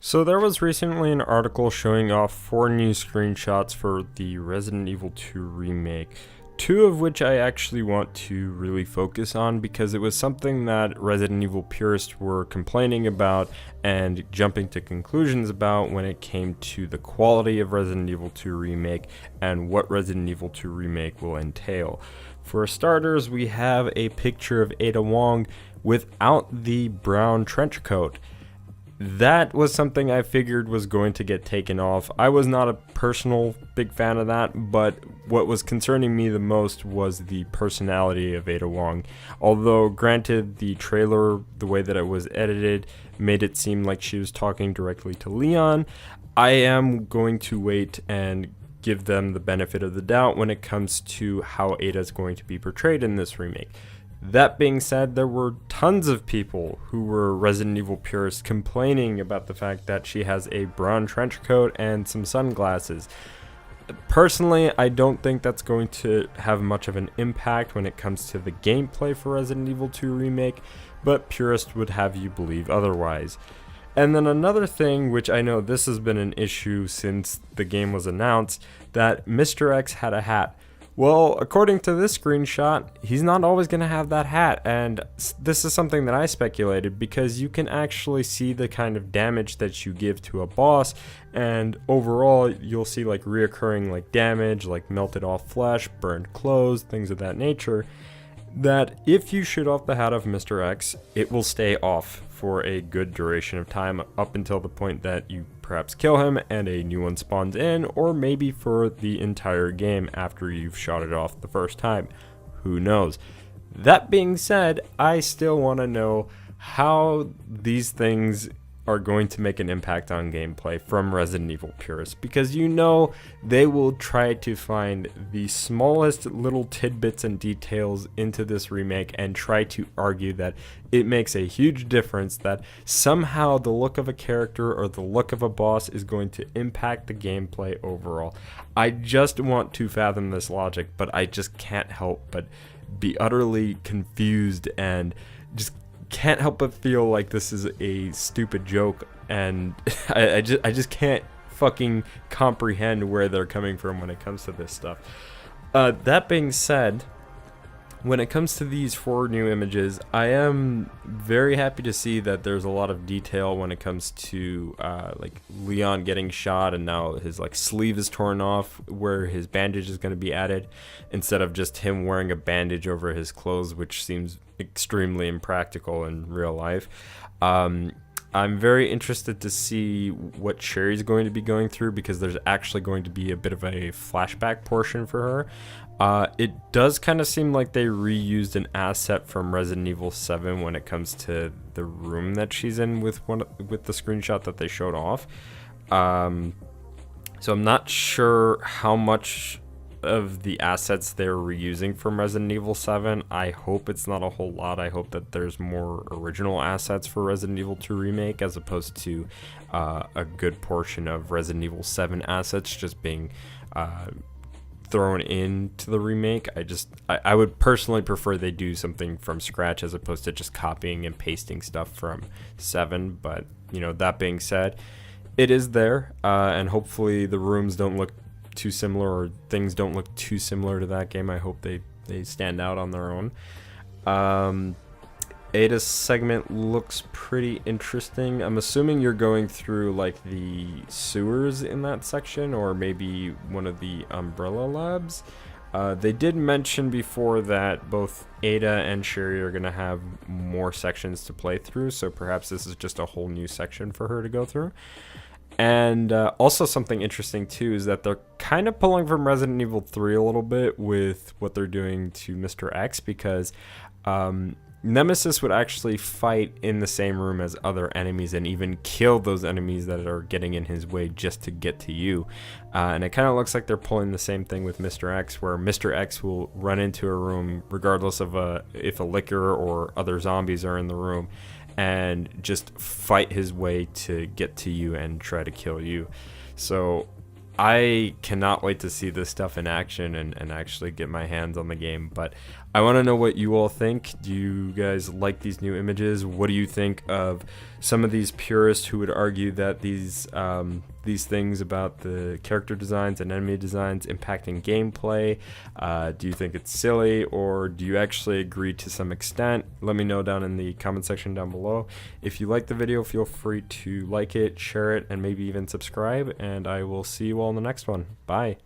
So there was recently an article showing off 4 new screenshots for the Resident Evil 2 remake, 2 of which I actually want to really focus on because it was something that Resident Evil purists were complaining about and jumping to conclusions about when it came to the quality of Resident Evil 2 remake and what Resident Evil 2 remake will entail. For starters, we have a picture of Ada Wong without the brown trench coat. That was something I figured was going to get taken off. I was not a personal big fan of that, but what was concerning me the most was the personality of Ada Wong. Although, granted, the trailer, the way that it was edited, made it seem like she was talking directly to Leon, I am going to wait and give them the benefit of the doubt when it comes to how Ada is going to be portrayed in this remake. That being said, there were tons of people who were Resident Evil purists complaining about the fact that she has a brown trench coat and some sunglasses. Personally, I don't think that's going to have much of an impact when it comes to the gameplay for Resident Evil 2 Remake, but purists would have you believe otherwise. And then another thing, which I know this has been an issue since the game was announced, that Mr. X had a hat. Well, according to this screenshot, he's not always going to have that hat, and this is something that I speculated because you can actually see the kind of damage that you give to a boss, and overall you'll see like reoccurring like damage, like melted off flesh, burned clothes, things of that nature, that if you shoot off the hat of Mr. X, it will stay off for a good duration of time up until the point that you perhaps kill him and a new one spawns in, or maybe for the entire game after you've shot it off the first time. Who knows? That being said, I still want to know how these things are going to make an impact on gameplay from Resident Evil purists, because you know they will try to find the smallest little tidbits and details into this remake and try to argue that it makes a huge difference, that somehow the look of a character or the look of a boss is going to impact the gameplay overall. I just want to fathom this logic, but I just can't help but be utterly confused and just can't help but feel like this is a stupid joke, and I just can't fucking comprehend where they're coming from when it comes to this stuff. That being said, when it comes to these 4 new images, I am very happy to see that there's a lot of detail when it comes to like Leon getting shot and now his like sleeve is torn off where his bandage is going to be added instead of just him wearing a bandage over his clothes, which seems extremely impractical in real life. I'm very interested to see what Sherry's going to be going through because there's actually going to be a bit of a flashback portion for her. It does kind of seem like they reused an asset from Resident Evil 7 when it comes to the room that she's in with the screenshot that they showed off. So I'm not sure how much of the assets they're reusing from Resident Evil 7. I hope it's not a whole lot. I hope that there's more original assets for Resident Evil 2 Remake as opposed to a good portion of Resident Evil 7 assets just being thrown into the remake. I would personally prefer they do something from scratch as opposed to just copying and pasting stuff from 7. But, you know, that being said, it is there, and hopefully the rooms don't look too similar or things don't look too similar to that game. I hope they stand out on their own. Ada's segment looks pretty interesting. I'm assuming you're going through like the sewers in that section or maybe one of the Umbrella labs. They did mention before that both Ada and Sherry are going to have more sections to play through, so perhaps this is just a whole new section for her to go through. And also something interesting too is that they're kind of pulling from Resident Evil 3 a little bit with what they're doing to Mr. X, because Nemesis would actually fight in the same room as other enemies and even kill those enemies that are getting in his way just to get to you. And it kind of looks like they're pulling the same thing with Mr. X, where Mr. X will run into a room regardless of if a licker or other zombies are in the room, and just fight his way to get to you and try to kill you. So I cannot wait to see this stuff in action and actually get my hands on the game. But I want to know what you all think. Do you guys like these new images? What do you think of some of these purists who would argue that these things about the character designs and enemy designs impacting gameplay? Do you think it's silly, or do you actually agree to some extent? Let me know down in the comment section down below. If you like the video, feel free to like it, share it, and maybe even subscribe, and I will see you all in the next one. Bye.